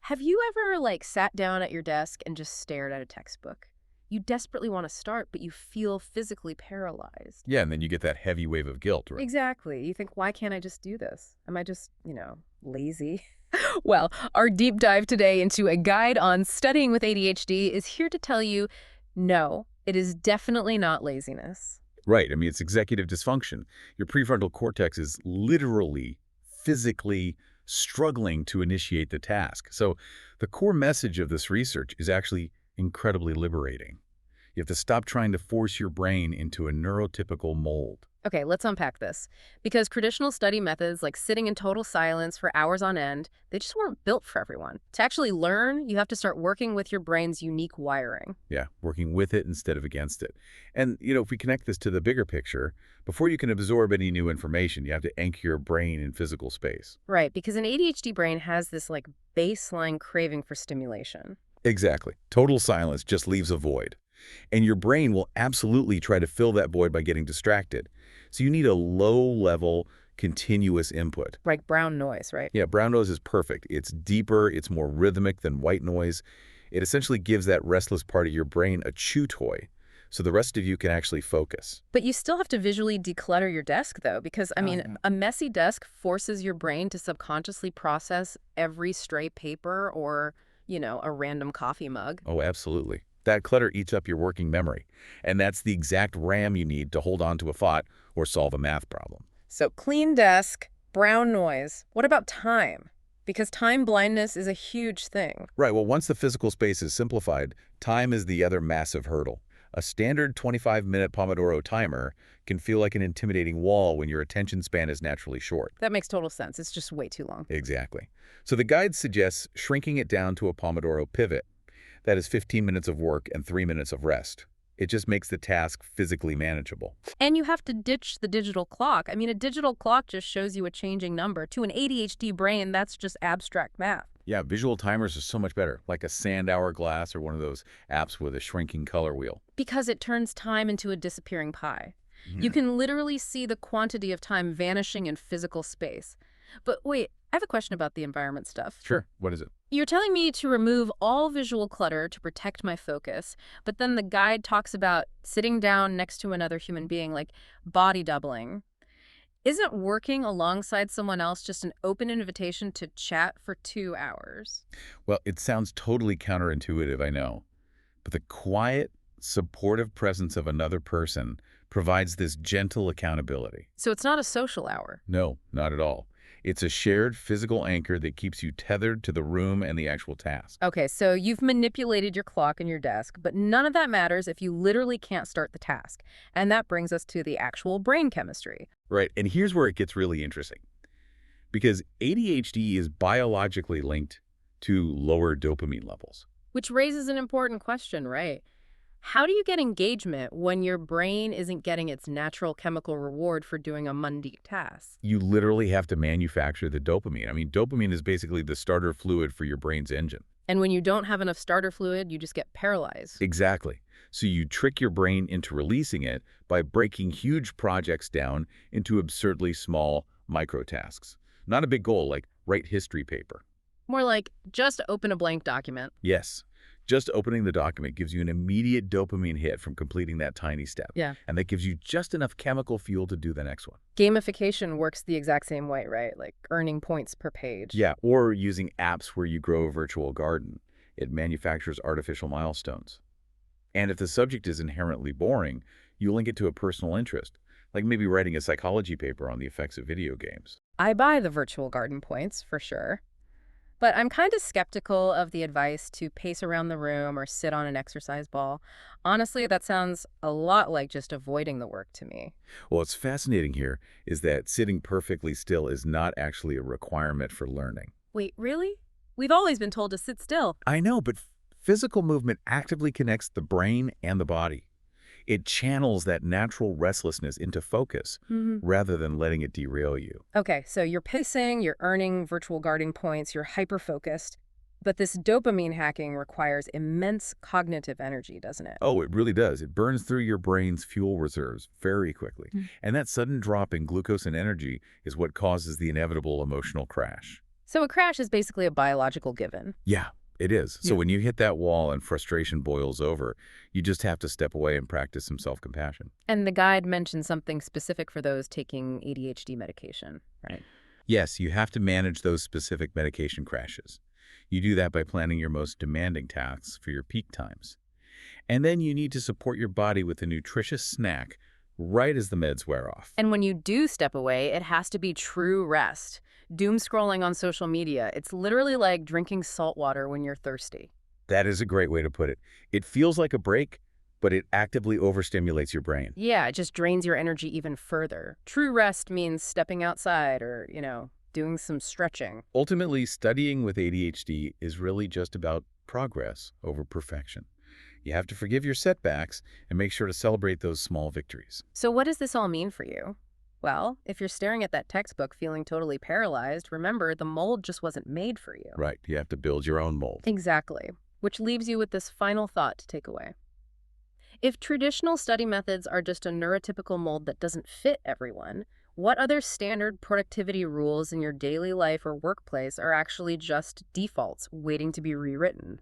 Have you ever, sat down at your desk and just stared at a textbook? You desperately want to start, but you feel physically paralyzed. Yeah, and then you get that heavy wave of guilt, right? Exactly. You think, why can't I just do this? Am I just, lazy? Well, our deep dive today into a guide on studying with ADHD is here to tell you no, it is definitely not laziness. Right. I mean, it's executive dysfunction. Your prefrontal cortex is literally, physically struggling to initiate the task. So the core message of this research is actually incredibly liberating. You have to stop trying to force your brain into a neurotypical mold. Okay, let's unpack this. Because traditional study methods like sitting in total silence for hours on end, they just weren't built for everyone. To actually learn, you have to start working with your brain's unique wiring. Yeah, working with it instead of against it. And, if we connect this to the bigger picture, before you can absorb any new information, you have to anchor your brain in physical space. Right, because an ADHD brain has this baseline craving for stimulation. Exactly. Total silence just leaves a void. And your brain will absolutely try to fill that void by getting distracted. So you need a low-level, continuous input. Like brown noise, right? Yeah, brown noise is perfect. It's deeper, it's more rhythmic than white noise. It essentially gives that restless part of your brain a chew toy, so the rest of you can actually focus. But you still have to visually declutter your desk, though, because, Yeah. a messy desk forces your brain to subconsciously process every stray paper or, a random coffee mug. Oh, absolutely. That clutter eats up your working memory, and that's the exact RAM you need to hold on to a thought or solve a math problem. So clean desk, brown noise. What about time? Because time blindness is a huge thing. Right, well, once the physical space is simplified, time is the other massive hurdle. A standard 25-minute Pomodoro timer can feel like an intimidating wall when your attention span is naturally short. That makes total sense. It's just way too long. Exactly. So the guide suggests shrinking it down to a Pomodoro pivot. That is 15 minutes of work and 3 minutes of rest. It just makes the task physically manageable. And you have to ditch the digital clock. A digital clock just shows you a changing number. To an ADHD brain, that's just abstract math. Yeah, visual timers are so much better, like a sand hourglass or one of those apps with a shrinking color wheel. Because it turns time into a disappearing pie. You Mhm. can literally see the quantity of time vanishing in physical space. But wait, I have a question about the environment stuff. Sure. What is it? You're telling me to remove all visual clutter to protect my focus, but then the guide talks about sitting down next to another human being, like body doubling. Isn't working alongside someone else just an open invitation to chat for 2 hours? Well, it sounds totally counterintuitive, I know. But the quiet, supportive presence of another person provides this gentle accountability. So it's not a social hour. No, not at all. It's a shared physical anchor that keeps you tethered to the room and the actual task. Okay, so you've manipulated your clock and your desk, but none of that matters if you literally can't start the task. And that brings us to the actual brain chemistry. Right, and here's where it gets really interesting. Because ADHD is biologically linked to lower dopamine levels. Which raises an important question, right? How do you get engagement when your brain isn't getting its natural chemical reward for doing a mundane task? You literally have to manufacture the dopamine. I mean, dopamine is basically the starter fluid for your brain's engine. And when you don't have enough starter fluid, you just get paralyzed. Exactly. So you trick your brain into releasing it by breaking huge projects down into absurdly small microtasks. Not a big goal like write history paper. More like, just open a blank document. Yes, just opening the document gives you an immediate dopamine hit from completing that tiny step. Yeah. And that gives you just enough chemical fuel to do the next one. Gamification works the exact same way, right? Like earning points per page. Yeah, or using apps where you grow a virtual garden. It manufactures artificial milestones. And if the subject is inherently boring, you link it to a personal interest, like maybe writing a psychology paper on the effects of video games. I buy the virtual garden points, for sure. But I'm kind of skeptical of the advice to pace around the room or sit on an exercise ball. Honestly, that sounds a lot like just avoiding the work to me. Well, what's fascinating here is that sitting perfectly still is not actually a requirement for learning. Wait, really? We've always been told to sit still. I know, but physical movement actively connects the brain and the body. It channels that natural restlessness into focus rather than letting it derail you. Okay, so you're pacing, you're earning virtual gardening points, you're hyper-focused. But this dopamine hacking requires immense cognitive energy, doesn't it? Oh, it really does. It burns through your brain's fuel reserves very quickly. And that sudden drop in glucose and energy is what causes the inevitable emotional crash. So a crash is basically a biological given. Yeah, it is. So when you hit that wall and frustration boils over, you just have to step away and practice some self-compassion. And the guide mentioned something specific for those taking ADHD medication, right? Yes, you have to manage those specific medication crashes. You do that by planning your most demanding tasks for your peak times. And then you need to support your body with a nutritious snack right as the meds wear off. And when you do step away, it has to be true rest. Doom scrolling on social media, it's literally like drinking salt water when you're thirsty. That is a great way to put it. It feels like a break, but it actively overstimulates your brain. Yeah, it just drains your energy even further. True rest means stepping outside or, doing some stretching. Ultimately, studying with ADHD is really just about progress over perfection. You have to forgive your setbacks and make sure to celebrate those small victories. So what does this all mean for you? Well, if you're staring at that textbook feeling totally paralyzed, remember the mold just wasn't made for you. Right, you have to build your own mold. Exactly. Which leaves you with this final thought to take away. If traditional study methods are just a neurotypical mold that doesn't fit everyone, what other standard productivity rules in your daily life or workplace are actually just defaults waiting to be rewritten?